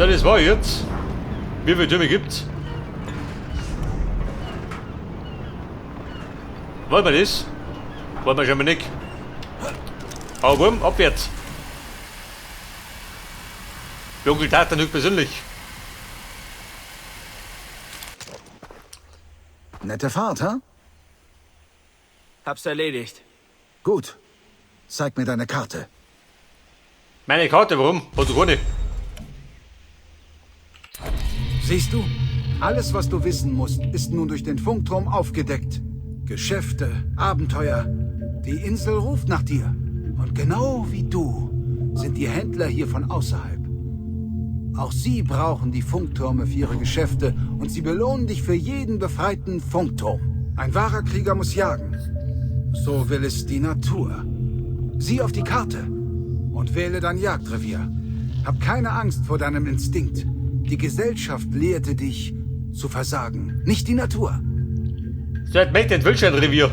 das war jetzt. Wie viele Türme gibt's? Wollen wir das? Wollen wir schon mal nicht. Aber warum? Abwärts. Wie Onkel Tata nicht persönlich. Nette Fahrt, ha? Hab's erledigt. Gut. Zeig mir deine Karte. Meine Karte, warum? Hast du keine? Siehst du? Alles, was du wissen musst, ist nun durch den Funkturm aufgedeckt. Geschäfte, Abenteuer. Die Insel ruft nach dir. Und genau wie du sind die Händler hier von außerhalb. Auch sie brauchen die Funktürme für ihre Geschäfte und sie belohnen dich für jeden befreiten Funkturm. Ein wahrer Krieger muss jagen. So will es die Natur. Sieh auf die Karte und wähle dein Jagdrevier. Hab keine Angst vor deinem Instinkt. Die Gesellschaft lehrte dich zu versagen, nicht die Natur. So hat Mägt ein Wildschweinrevier.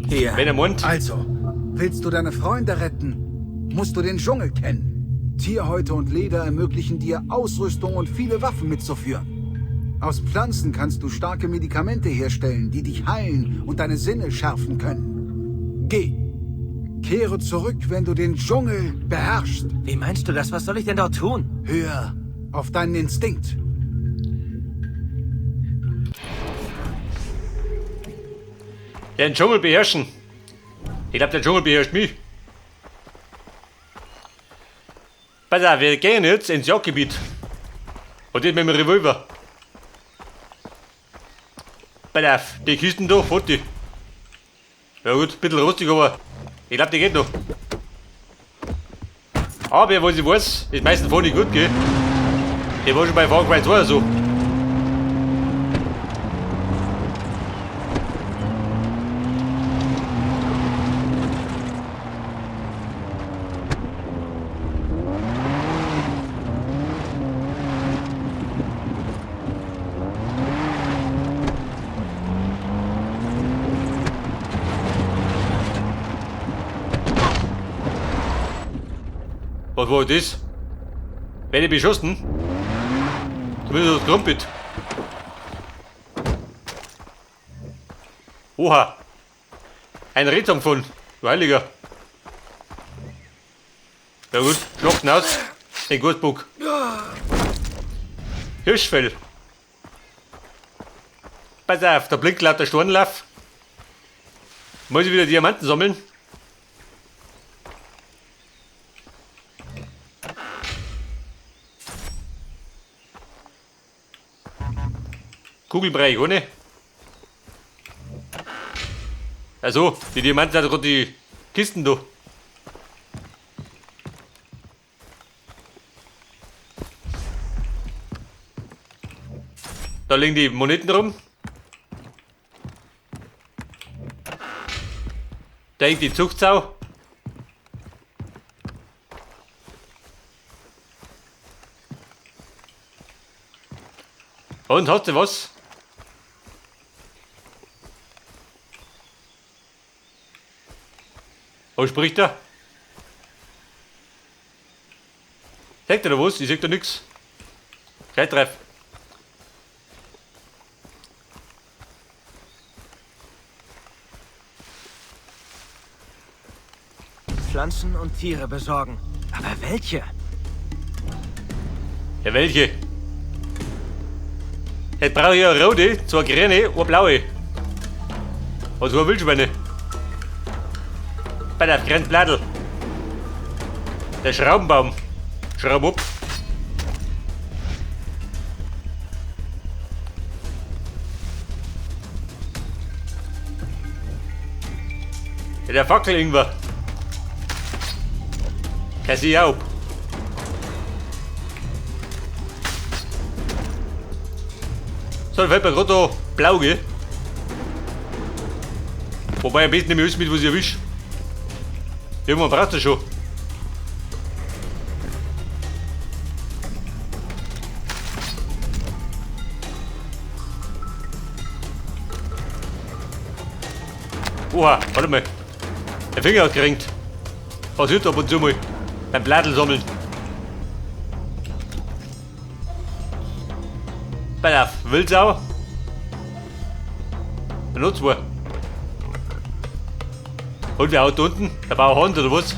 Hier. Wenn er meint. Also, willst du deine Freunde retten, musst du den Dschungel kennen. Tierhäute und Leder ermöglichen dir Ausrüstung und viele Waffen mitzuführen. Aus Pflanzen kannst du starke Medikamente herstellen, die dich heilen und deine Sinne schärfen können. Geh. Kehre zurück, wenn du den Dschungel beherrschst. Wie meinst du das? Was soll ich denn dort tun? Hör auf deinen Instinkt. Den Dschungel beherrschen. Ich glaube, der Dschungel beherrscht mich. Pass auf, wir gehen jetzt ins Jagdgebiet. Und das mit dem Revolver. Pass auf, die Kisten da, Foto. Ja gut, ein bisschen rustig, aber ich glaube, die geht noch. Aber was ich weiß, ist meistens vorne gut, gell? Der war schon bei Far Cry 2 so. Was war das? Werde ich beschossen? Zumindest das Grumpet. Oha! Ein Rettung von, du Heiliger. Ja gut, Schlachten aus. Den Gutbuck. Hirschfell. Pass auf, da blinkt lauter Stornlauf. Muss ich wieder Diamanten sammeln? Kugelbrei, ohne? Also, die Diamanten hat gerade die Kisten da. Da liegen die Moneten rum. Da hängt die Zuchtsau. Und hast du was? Was spricht er? Sagt er da was? Ich sag da nix. Kein Treff. Pflanzen und Tiere besorgen. Aber welche? Ja, welche? Jetzt brauche ich eine rote, zwei grüne, eine blaue. Also eine Wildschweine. Bei der Grenzbladel. Der Schraubenbaum. Schraub ab. Ja, der Fackel irgendwo. Kassier ich auch. So, dann fällt mir gerade da blau, gell? Wobei am besten nicht mehr wissen, mit was ich erwische. Irgendwann braucht es schon. Oha, warte mal. Der Finger hat geringt. Passiert ab und zu mal. Beim Bladel sammeln. Pass auf, Wildsau. Nur zwei. Und wer hat da unten? Der Bauerhand oder was?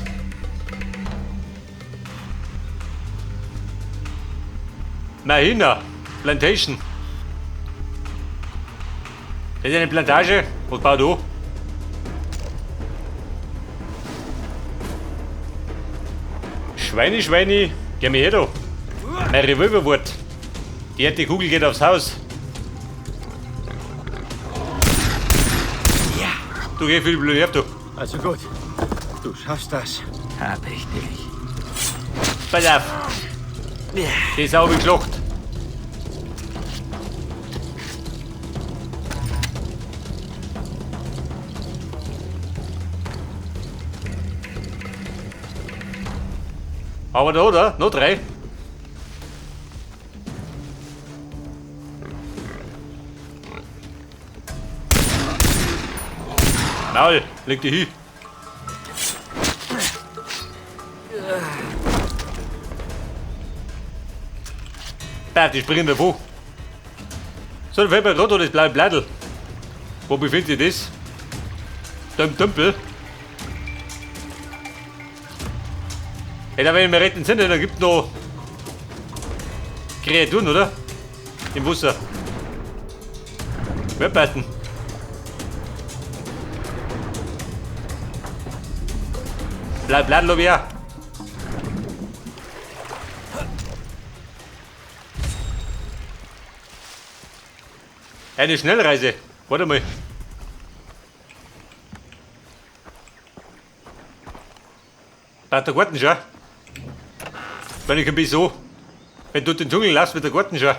Mahina, Plantation. Das ist eine Plantage. Was baut da? Schweini, geh mir her da. Mein Revolverwort. Die erste Kugel geht aufs Haus. Ja. Du geh viel blöd du. Also gut. Du schaffst das. Hab ich dich. Pass auf. Ja. Die Sau wie geschlacht. Aber da, oder? Noch drei. Maul, leg dich hin. Die springen davon. So, dann fällt mir gerade das blaue Blattl. Wo befindet sich das? Da im Tümpel. Hey, da wenn ich mir recht entsinne, da gibt es noch Kreaturen, oder? Im Wasser. Webseiten. Blattl hab ich auch. Eine Schnellreise. Warte mal. Bei der Garten schon. Wenn ich ein bisschen so. Wenn du den Dschungel lässt, wird der Garten schon.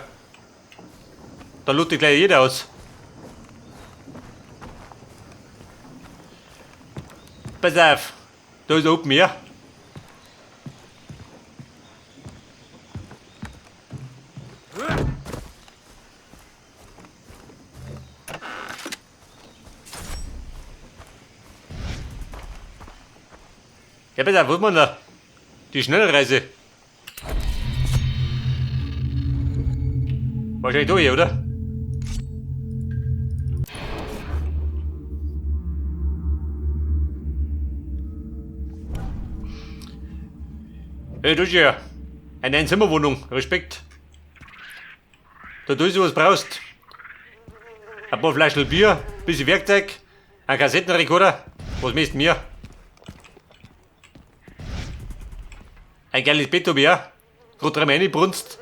Dann lootet gleich jeder aus. Pass auf. Da ist Open Air. Ja, pass auf, was man da? Die Schnellreise. Wahrscheinlich da hier, oder? Hey, du ja. Eine Einzimmerwohnung. Respekt. Da tust du was brauchst. Ein paar Flaschen Bier, ein bisschen Werkzeug, ein Kassettenrekorder. Was misst mir? Ein geiles Bett hab ich auch. Gerade dreimal reingebrunst.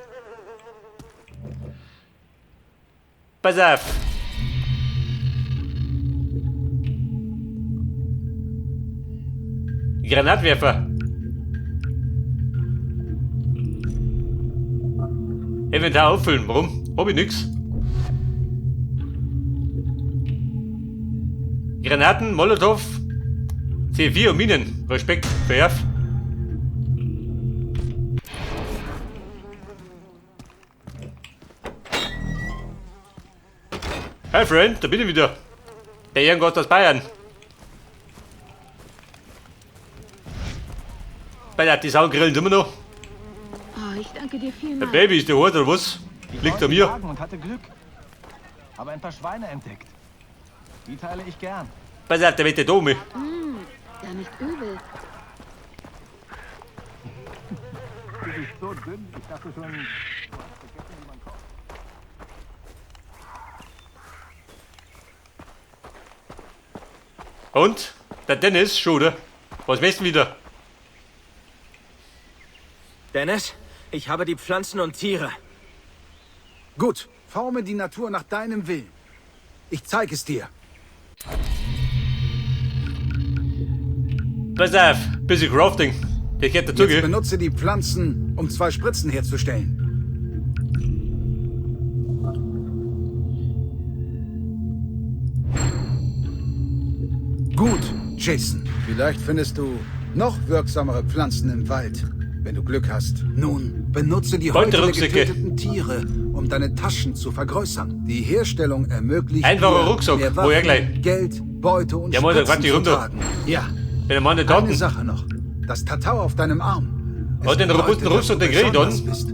Pass auf. Granatwerfer. Inventar auffüllen. Warum? Hab ich nix. Granaten, Molotow, C4 und Minen. Respekt. Verwerf. Hi Friend, da bin ich wieder. Der Ehrengott aus Bayern. Die Sau grillen immer noch. Oh, ich danke dir Der vielmals. Baby ist der Hort oder was? Liegt an mir. Und hatte Glück. Habe ein paar Schweine entdeckt. Die teile ich gern. Der wird der Dome. Ja, nicht übel. Du bist so dünn, ich dachte schon, du hast vergessen, wie man kocht. Und? Der Dennis, schon, oder? Was willst du wieder? Dennis, ich habe die Pflanzen und Tiere. Gut, forme die Natur nach deinem Willen. Ich zeige es dir. Pass auf, bisschen Crafting. Der geht dazu, Jetzt gell? benutze die Pflanzen, um 2 Spritzen herzustellen. Gut, Jason. Vielleicht findest du noch wirksamere Pflanzen im Wald, wenn du Glück hast. Nun, benutze die Häute der Beuterucksäcke. getöteten Tiere, um deine Taschen zu vergrößern. Die Herstellung ermöglicht Einfacher dir, Rucksack, mehr woher Waffen, gleich? Geld, Beute und Ja, mal, da Spritzen grad die zu runter. tragen. Ja, Wenn der Mann nicht eine Daten. Sache noch. Das Tatau auf deinem Arm. Es Hat den bedeutet, robusten dass Rucksack du den Grill besonders dann? bist.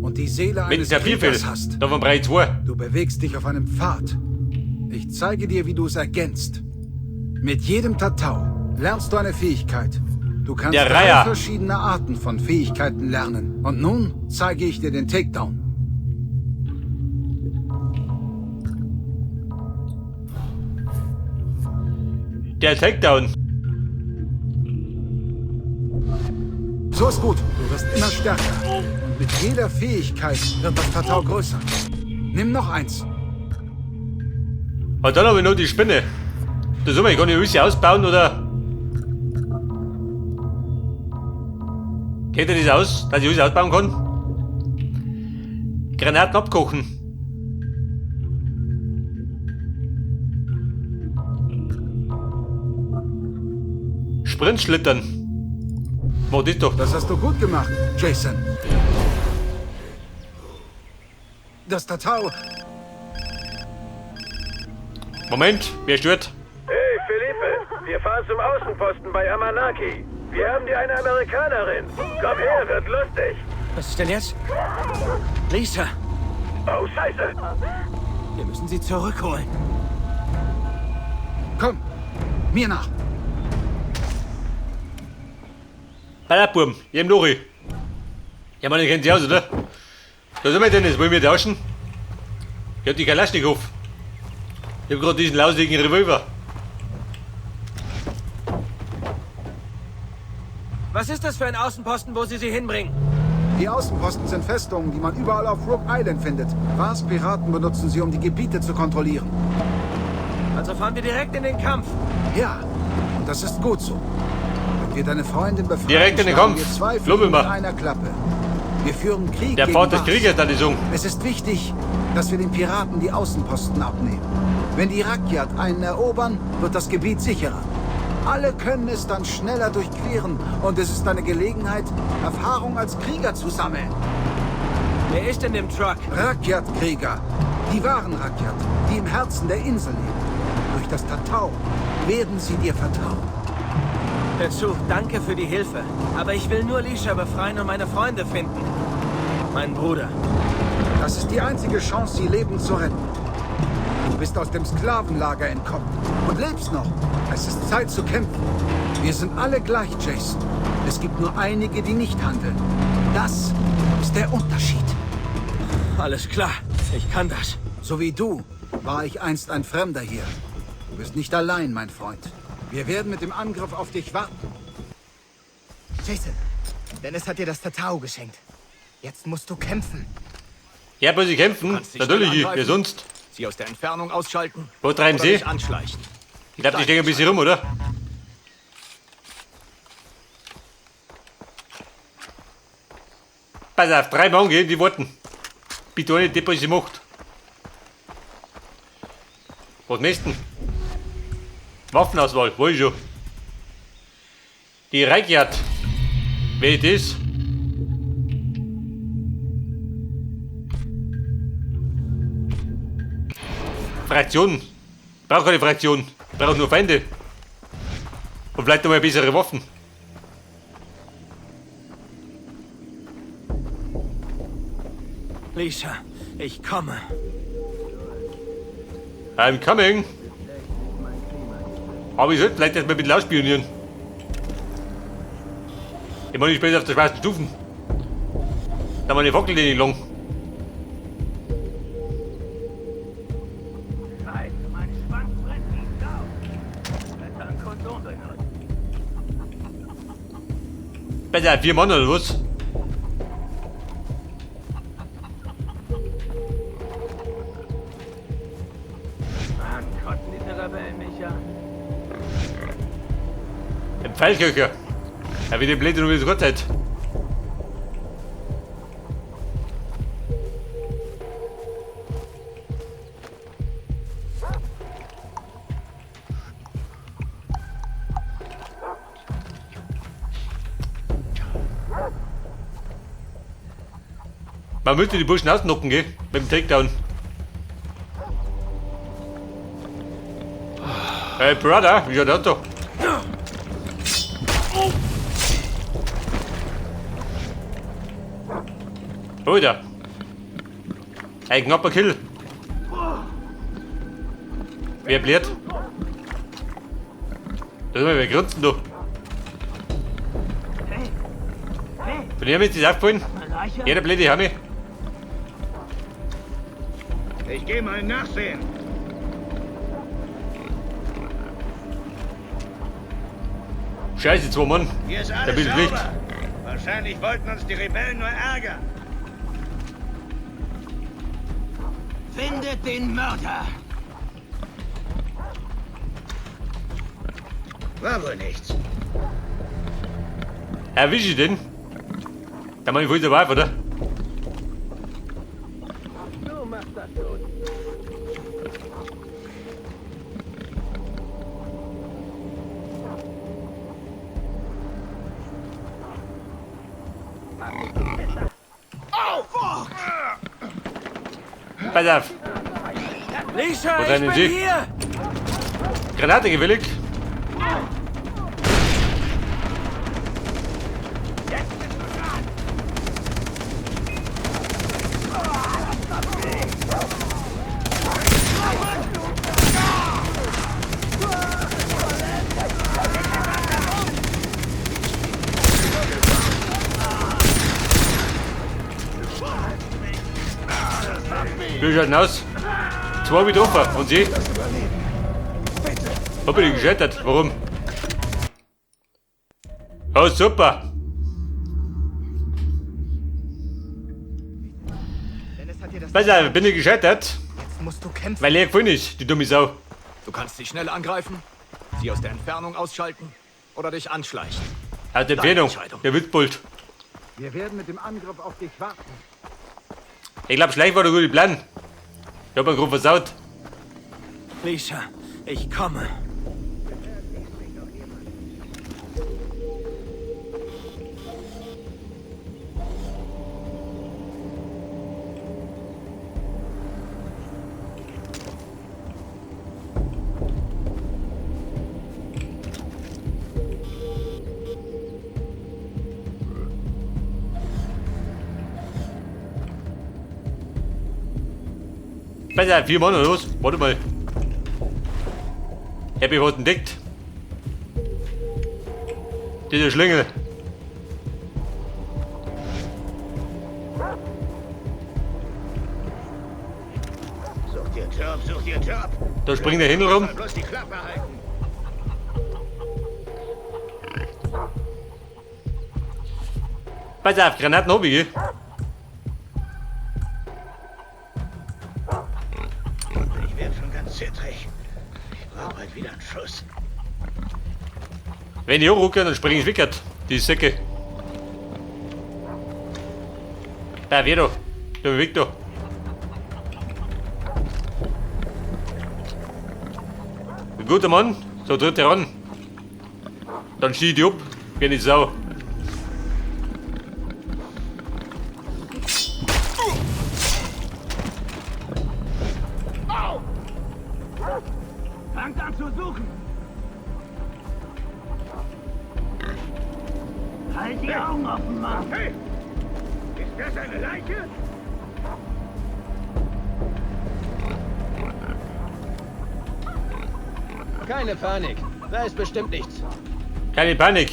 und die Seele Wenn eines es ja viel Kriegers fehlt, hast. davon brauche ich 2. Du bewegst dich auf einem Pfad. Ich zeige dir, wie du es ergänzt. Mit jedem Tatau lernst du eine Fähigkeit. Du kannst Der 3 Reiher. verschiedene Arten von Fähigkeiten lernen. Und nun zeige ich dir den Takedown. Der Takedown. So ist gut. Du wirst immer stärker. Und mit jeder Fähigkeit wird das Tatau größer. Nimm noch eins. Und dann habe ich noch die Spinne. Das soll man gar nicht alles ausbauen, oder? Kennt ihr das aus, dass ich alles ausbauen kann? Granaten abkochen. Sprintschlittern. Mach das doch. Das hast du gut gemacht, Jason. Das Tatau... Moment, wer stört? Hey, Philippe, wir fahren zum Außenposten bei Amanaki. Wir haben dir eine Amerikanerin. Komm her, wird lustig. Was ist denn jetzt? Lisa, Oh, Scheiße. wir müssen sie zurückholen. Komm, mir nach. Ballerburm, jedem Lori. Ja, man, ihr kennt sie aus, oder? Da sind wir denn jetzt, wollen wir tauschen? Ich hab die Kalaschnikow. Ich hab gerade diesen lausigen Revolver. Was ist das für ein Außenposten, wo Sie sie hinbringen? Die Außenposten sind Festungen, die man überall auf Rook Island findet. Piraten benutzen sie, um die Gebiete zu kontrollieren. Also fahren wir direkt in den Kampf. Ja, und das ist gut so. Wenn wir deine Freundin befreien, Direkt in den schlagen Kampf. wir 2 Flubbel Fliegen mit mal. einer Klappe. Wir führen Krieg Der gegen Pfad des Mars. Kriegers, da die Song. Es ist wichtig, dass wir den Piraten die Außenposten abnehmen. Wenn die Rakyat einen erobern, wird das Gebiet sicherer. Alle können es dann schneller durchqueren und es ist eine Gelegenheit, Erfahrung als Krieger zu sammeln. Wer ist in dem Truck? Rakyat-Krieger. Die wahren Rakyat, die im Herzen der Insel leben. Durch das Tatau werden sie dir vertrauen. Hör zu, danke für die Hilfe. Aber ich will nur Lisha befreien und meine Freunde finden. Meinen Bruder. Das ist die einzige Chance, sie lebend zu retten. Du bist aus dem Sklavenlager entkommen und lebst noch. Es ist Zeit zu kämpfen. Wir sind alle gleich, Jason. Es gibt nur einige, die nicht handeln. Das ist der Unterschied. Alles klar, ich kann das. So wie du war ich einst ein Fremder hier. Du bist nicht allein, mein Freund. Wir werden mit dem Angriff auf dich warten. Jason, Dennis hat dir das Tatau geschenkt. Jetzt musst du kämpfen. Ja, muss ich kämpfen. Kannst dich Natürlich, schnell angreifen. wer sonst? Sie aus der Entfernung ausschalten. Wo treiben Oder sie? dich anschleichen. Ich glaube, die stehen ein bisschen rum, oder? Pass auf, 3 Mann gehen, die warten. Bitte nicht das, was sie macht. Was nächsten? Waffenauswahl, wo ich schon. Die Rakyat. Wer ist das? Fraktionen. Braucht keine Fraktion. Braucht nur Feinde. Und vielleicht noch mal bessere Waffen. Lisha, ich komme. I'm coming. Aber ich sollte vielleicht erst mal ein bisschen ausspionieren. Ich meine, ich spiele auf der schwarzen Stufen. Da meine Fackel nicht lang. Mein Schwanz brennt wie Sau. Wetter ein Kondom benutzen. Besser 4 Mann oder was? Mann, konnten diese Rebellen mich ja. Ein Pfeilköcher. Ja, wie die Blätter nur wie es Gottheit. Man müsste die Burschen ausnocken, gell? Mit dem Takedown. Hey, Brother, wie schaut das doch? Oder? Ein knapper Kill. Wer blöd? Da sind wir, wer grunzt denn da? Von ihm ist das aufgefallen? Jeder blöde Hammer. Ich gehe mal nachsehen. Scheiße, 2 Mann. Hier ist Da alles bin ich nicht. sauber. Wahrscheinlich wollten uns die Rebellen nur ärgern. Findet den Mörder! War wohl nichts. Erwische ich den? Da mach ich wohl dabei, oder? Du machst das gut. Pass auf. Lisha, Wo ich sind denn bin Sie? hier! Granate gewillig. Wie schaut denn aus? 2 wieder offen. Und Sie? Hab ich die gescheitert. Warum? Oh, super. Dennis hat dir das Pass auf, bin ich gescheitert, Jetzt musst du kämpfen. weil er gefunden ist, die dumme Sau. Du kannst sie schnell angreifen, sie aus der Entfernung ausschalten oder dich anschleichen. Aus der Empfehlung, Entscheidung. der Wildbold. Wir werden mit dem Angriff auf dich warten. Ich glaub, schlecht war der gute Plan. Ich hab einen grob versaut. Lisha, ich komme. Pass auf, 4 Mann oder los? Warte mal. Hab ich was entdeckt? Dieser Schlingel. Such dir Job. Da springt der Händel rum. Bloß die Klappe halten. Pass auf, Granaten hab ich. Ich werde schon ganz zittrig. Ich brauche halt wieder einen Schuss. Wenn ich hochrucke, dann spring ich wickert. Die Säcke. Da, wer da? Der bewegt da. Ein guter Mann, so tritt er ran. Dann schießt die ab, wie eine Sau. Fangt an zu suchen. Halt die Augen offen, Mann. Hey, ist das eine Leiche? Keine Panik. Da ist bestimmt nichts. Keine Panik.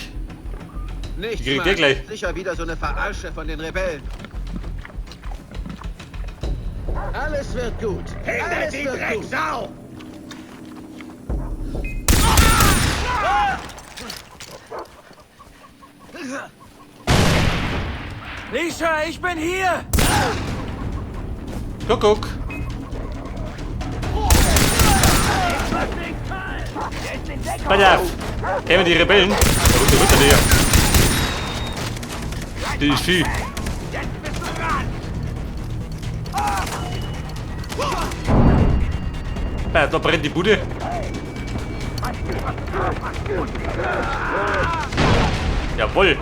Nichts, Die kriegt Mann. ihr gleich. Sicher wieder so eine Verarsche von den Rebellen. Alles wird gut. Alles Die wird gut. Drecksau! Lisha, ich bin hier! Guck. Pass auf. Kämen die Rebellen. Da runter der. Die ist viel. Da brennt die Bude. Jawohl.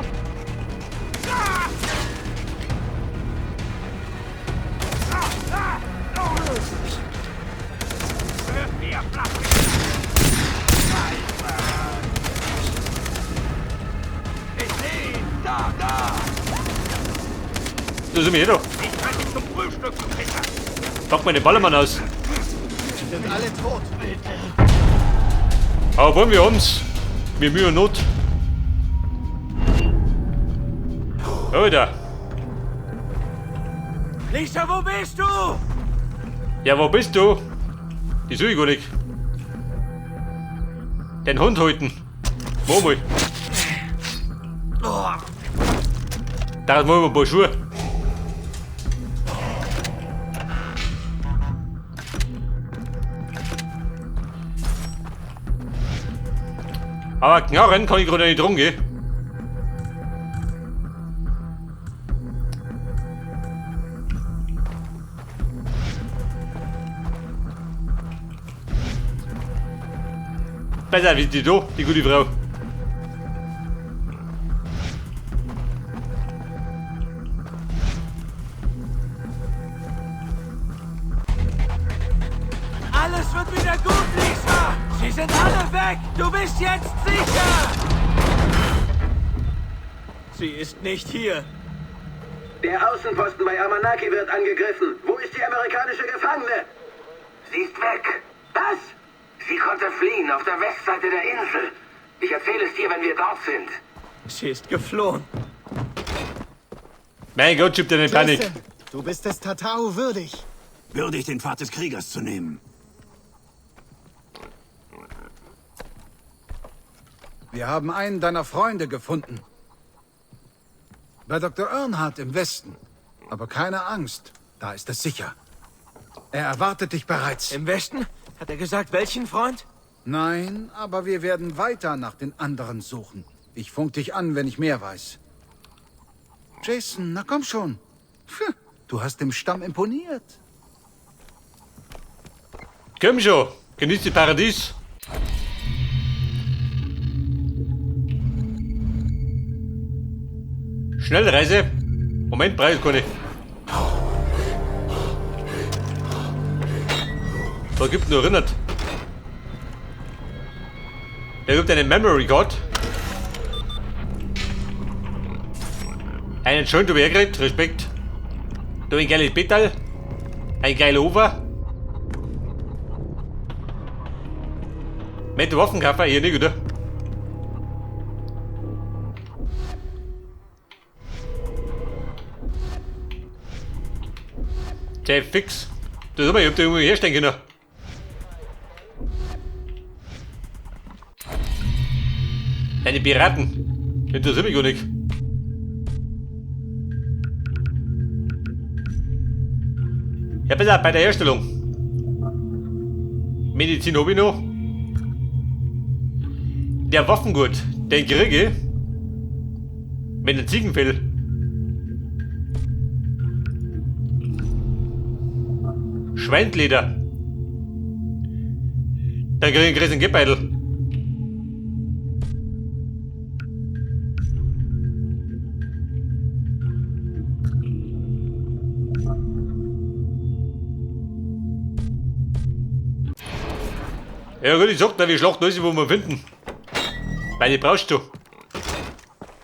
Da sind wir hier doch. Ich kann dich zum Frühstück, du Pisser. Pack mal den Ballermann aus. Sind alle tot. Aber wollen wir haben's. Wir Mühe und Not. Alter. Lisa, wo bist du? Ja, wo bist du? Die suche ich gar nicht. Den Hund halten. Mach mal. Da hat mal ein paar Schuhe. Aber knarren kann ich gerade nicht rumgehen. Besser wie die da, die gute Frau. Alles wird wieder gut, Lisa. Sie sind alle weg. Du bist jetzt sicher. Sie ist nicht hier. Der Außenposten bei Amanaki wird angegriffen. Wo ist die amerikanische Gefangene? Sie ist weg. Was? Sie konnte fliehen auf der Westseite der Insel. Ich erzähle es dir, wenn wir dort sind. Sie ist geflohen. Mein Gott, schiebt dir in Panik. Jason, du bist des Tatao würdig. Würdig, den Pfad des Kriegers zu nehmen. Wir haben einen deiner Freunde gefunden. Bei Dr. Earnhardt im Westen. Aber keine Angst, da ist es sicher. Er erwartet dich bereits. Im Westen? Hat er gesagt, welchen Freund? Nein, aber wir werden weiter nach den anderen suchen. Ich funk dich an, wenn ich mehr weiß. Jason, na komm schon. Du hast dem Stamm imponiert. Komm schon, genieß das Paradies. Schnellreise. Moment, Preis kann ich. Da gibt nur erinnert. Der gibt einen Memory Card. Einen schönen hergekriegt, Respekt. Da ein geiles Petal. Ein geiler Over. Mit Waffenkaffer hier nicht, oder? Der fix. Das haben wir, ich hab da irgendwo herstellen können. Deine Piraten. Interessiert mich gar nicht. Ja, besser bei der Herstellung. Medizin hab ich noch. Der Waffengurt, den kriege ich. Mit einem Ziegenfell. Schweinleder. Dann kriege ich einen großen Geldbeutel. Ja gut, ich sag dir, wir schlachten alles, wo wir finden. Weil die brauchst du.